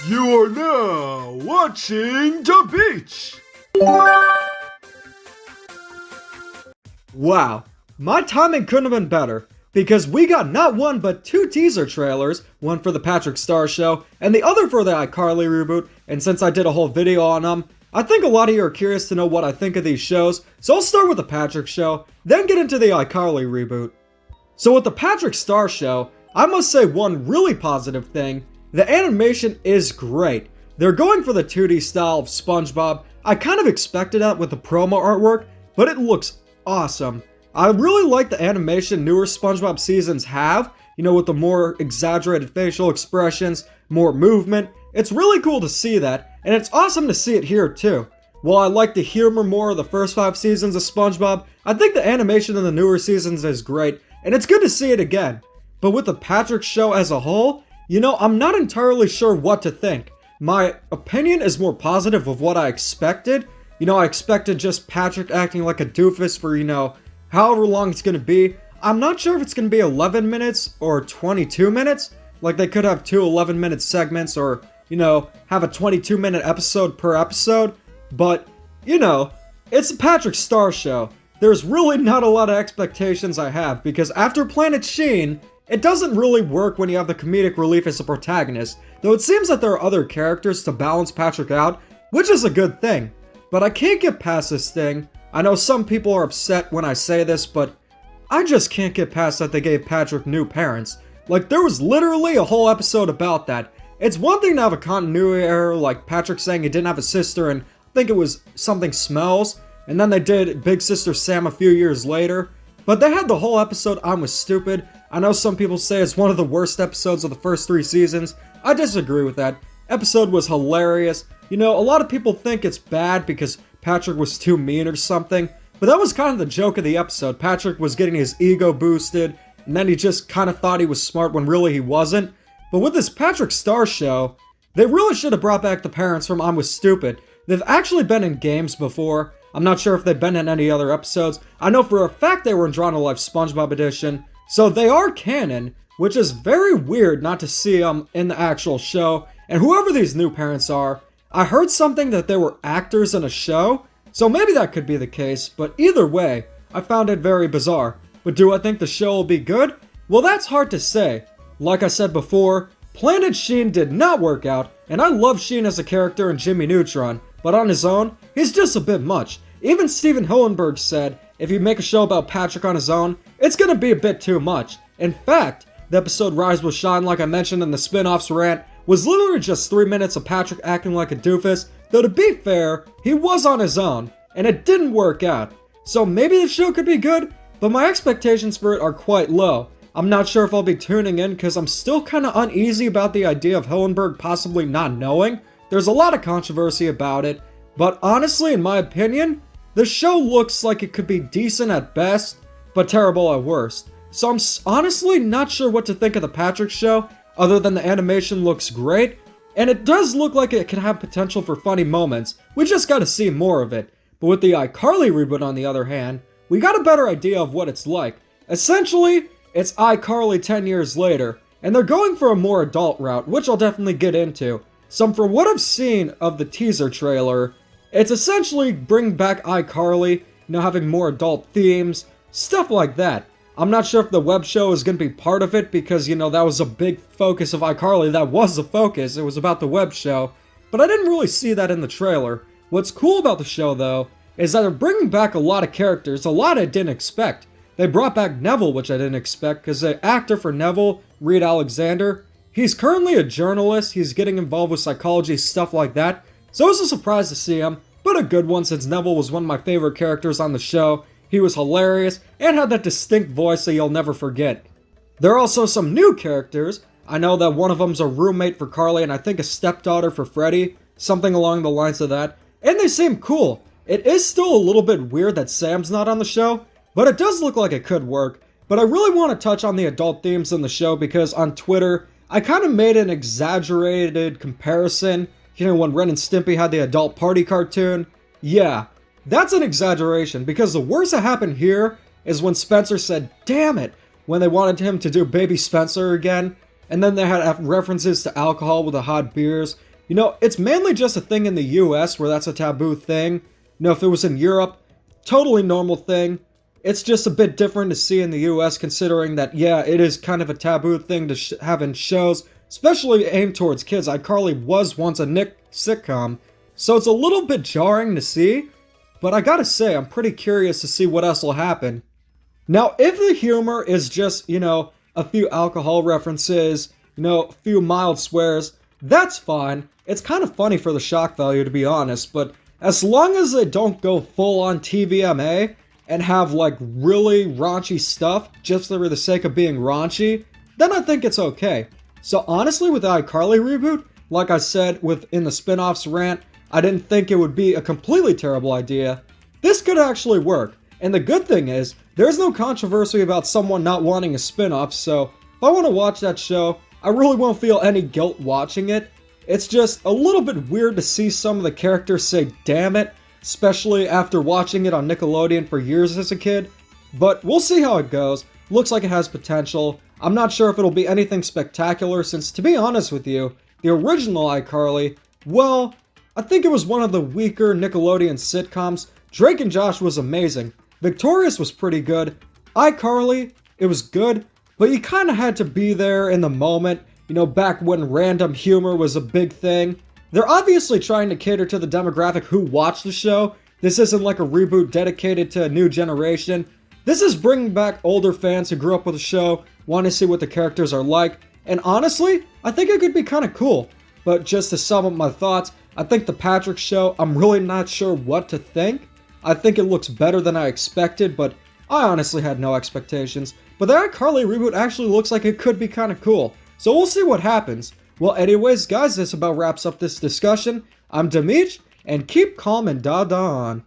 You are now watching the beach. Wow, my timing couldn't have been better, because we got not one but two teaser trailers, one for the Patrick Star Show, and the other for the iCarly Reboot, and since I did a whole video on them, I think a lot of you are curious to know what I think of these shows, so I'll start with the Patrick Show, then get into the iCarly Reboot. So with the Patrick Star Show, I must say one really positive thing: the animation is great. They're going for the 2D style of SpongeBob. I kind of expected that with the promo artwork, but it looks awesome. I really like the animation newer SpongeBob seasons have, with the more exaggerated facial expressions, more movement. It's really cool to see that, and it's awesome to see it here too. While I like the humor more of the first 5 seasons of SpongeBob, I think the animation in the newer seasons is great, and it's good to see it again. But with the Patrick Show as a whole, I'm not entirely sure what to think. My opinion is more positive of what I expected. I expected just Patrick acting like a doofus for, however long it's gonna be. I'm not sure if it's gonna be 11 minutes or 22 minutes. Like, they could have 2 11-minute segments or, have a 22-minute episode per episode. But, it's a Patrick Star Show. There's really not a lot of expectations I have, because after Planet Sheen, it doesn't really work when you have the comedic relief as a protagonist, though it seems that there are other characters to balance Patrick out, which is a good thing. But I can't get past this thing. I know some people are upset when I say this, but I just can't get past that they gave Patrick new parents. Like, there was literally a whole episode about that. It's one thing to have a continuity error, like Patrick saying he didn't have a sister, and I think it was something Smells, and then they did Big Sister Sam a few years later. But they had the whole episode I Was Stupid. I know some people say it's one of the worst episodes of the first 3 seasons. I disagree with that. Episode was hilarious. A lot of people think it's bad because Patrick was too mean or something, but that was kind of the joke of the episode. Patrick was getting his ego boosted, and then he just kind of thought he was smart when really he wasn't. But with this Patrick Star Show, they really should have brought back the parents from I Was Stupid. They've actually been in games before. I'm not sure if they've been in any other episodes. I know for a fact they were in Drawn to Life SpongeBob Edition, so they are canon, which is very weird not to see them in the actual show. And whoever these new parents are, I heard something that they were actors in a show, so maybe that could be the case, but either way, I found it very bizarre. But do I think the show will be good? Well, that's hard to say. Like I said before, Planet Sheen did not work out, and I love Sheen as a character in Jimmy Neutron, but on his own, he's just a bit much. Even Steven Hillenburg said, if you make a show about Patrick on his own, it's gonna be a bit too much. In fact, the episode Rise Will Shine, like I mentioned in the spin-offs rant, was literally just 3 minutes of Patrick acting like a doofus, though to be fair, he was on his own, and it didn't work out. So maybe the show could be good, but my expectations for it are quite low. I'm not sure if I'll be tuning in because I'm still kinda uneasy about the idea of Hillenburg possibly not knowing. There's a lot of controversy about it, but honestly, in my opinion, the show looks like it could be decent at best, but terrible at worst. So I'm honestly not sure what to think of the Patrick Show, other than the animation looks great, and it does look like it can have potential for funny moments. We just gotta see more of it. But with the iCarly Reboot on the other hand, we got a better idea of what it's like. Essentially, it's iCarly 10 years later, and they're going for a more adult route, which I'll definitely get into. So from what I've seen of the teaser trailer, it's essentially bring back iCarly, having more adult themes, stuff like that. I'm not sure if the web show is going to be part of it because, that was a big focus of iCarly. That was the focus. It was about the web show. But I didn't really see that in the trailer. What's cool about the show, though, is that they're bringing back a lot of characters, a lot I didn't expect. They brought back Neville, which I didn't expect, because the actor for Neville, Reed Alexander, he's currently a journalist. He's getting involved with psychology, stuff like that. So it was a surprise to see him, but a good one since Neville was one of my favorite characters on the show. He was hilarious, and had that distinct voice that you'll never forget. There are also some new characters. I know that one of them's a roommate for Carly, and I think a stepdaughter for Freddy, something along the lines of that. And they seem cool. It is still a little bit weird that Sam's not on the show, but it does look like it could work. But I really want to touch on the adult themes in the show because on Twitter, I kind of made an exaggerated comparison. When Ren and Stimpy had the adult party cartoon. Yeah, that's an exaggeration because the worst that happened here is when Spencer said, "Damn it," when they wanted him to do Baby Spencer again. And then they had references to alcohol with the hot beers. You know, it's mainly just a thing in the US where that's a taboo thing. You know, if it was in Europe, totally normal thing. It's just a bit different to see in the US considering that, yeah, it is kind of a taboo thing to have in shows, especially aimed towards kids. iCarly was once a Nick sitcom, so it's a little bit jarring to see, but I gotta say, I'm pretty curious to see what else will happen. Now, if the humor is just, you know, a few alcohol references, you know, a few mild swears, that's fine. It's kind of funny for the shock value, to be honest, but as long as they don't go full on TVMA and have like really raunchy stuff just for the sake of being raunchy, then I think it's okay. So honestly, with the iCarly reboot, like I said in the spin-offs rant, I didn't think it would be a completely terrible idea. This could actually work. And the good thing is, there's no controversy about someone not wanting a spin-off, so if I want to watch that show, I really won't feel any guilt watching it. It's just a little bit weird to see some of the characters say damn it, especially after watching it on Nickelodeon for years as a kid. But we'll see how it goes. Looks like it has potential. I'm not sure if it'll be anything spectacular since, to be honest with you, the original iCarly, well, I think it was one of the weaker Nickelodeon sitcoms. Drake and Josh was amazing. Victorious was pretty good. iCarly, it was good, but you kind of had to be there in the moment, you know, back when random humor was a big thing. They're obviously trying to cater to the demographic who watched the show. This isn't like a reboot dedicated to a new generation. This is bringing back older fans who grew up with the show, want to see what the characters are like, and honestly, I think it could be kind of cool. But just to sum up my thoughts, I think the Patrick show, I'm really not sure what to think. I think it looks better than I expected, but I honestly had no expectations. But the iCarly reboot actually looks like it could be kind of cool. So we'll see what happens. Well, anyways, guys, this about wraps up this discussion. I'm Demeech, and keep calm and da-da on.